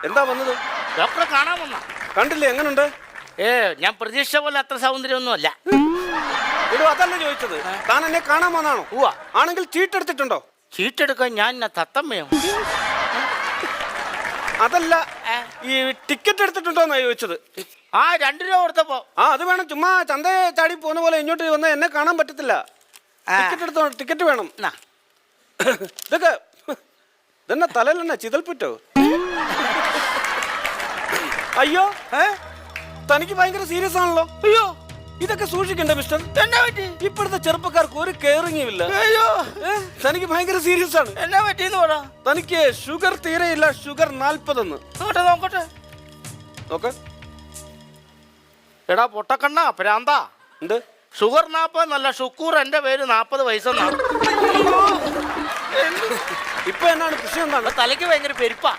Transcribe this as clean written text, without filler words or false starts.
എന്താ വന്നത്? ഡോക്ടറെ കാണാൻ വന്ന. കണ്ടില്ലേ, എങ്ങനുണ്ട്? ഞാൻ പ്രതീക്ഷ പോലെ അത്ര സൗന്ദര്യമൊന്നും അല്ല. ഇടൂ, അതല്ല ചോദിച്ചത്. താൻ എന്നെ കാണാൻ വന്നാണോ? ആണെങ്കിൽ ചീട്ടെടുത്തിട്ടുണ്ടോ? ചീട്ടെടുക്കാൻ ഞാൻ തത്തമ്മയോ? അതല്ല, ഈ ടിക്കറ്റ് എടുത്തിട്ടുണ്ടോന്നാ ചോദിച്ചത്. 2 രൂപ കൊടുത്തപ്പോ. അത് വേണം. ചുമ്മാ ചന്ത ചാടി പോകുന്ന പോലെ ഇങ്ങോട്ട് വന്നാൽ എന്നെ കാണാൻ പറ്റത്തില്ല. ടിക്കറ്റ് എടുത്തോ, ടിക്കറ്റ് വേണം. ഇതൊക്കെ ഇതെന്നെ തലയിലെന്നെ ചിതൽപ്പുറ്റോ? അയ്യോ, തനിക്ക് ഭയങ്കര സീരിയസ് ആണല്ലോ. അയ്യോ, ഇതൊക്കെ സൂക്ഷിക്കണ്ടേ മിസ്റ്റർ? എന്നാ പറ്റി? ഇപ്പോഴത്തെ ചെറുപ്പക്കാർക്ക് ഒരു കെയറിംഗും ഇല്ല. അയ്യോ, തനിക്ക് ഭയങ്കര സീരിയസ് ആണ്. എന്നാ പറ്റിന്ന് പറ. തനിക്ക് ഷുഗർ തീരെയില്ല. ഷുഗർ 40. നോക്കട്ടെ. നോക്ക്. എടാ പൊട്ടക്കണ്ണ പ്രാന്താ. എന്ത് ഷുഗർ 40 എന്നല്ല, ഷുക്കൂർ. എന്റെ പേര് 40 വയസ്സെന്നാണ്. ഇപ്പൊ എന്നാണ് പ്രശ്നം? എന്താണ്? തലയ്ക്ക് ഭയങ്കര പെരുപ്പാ.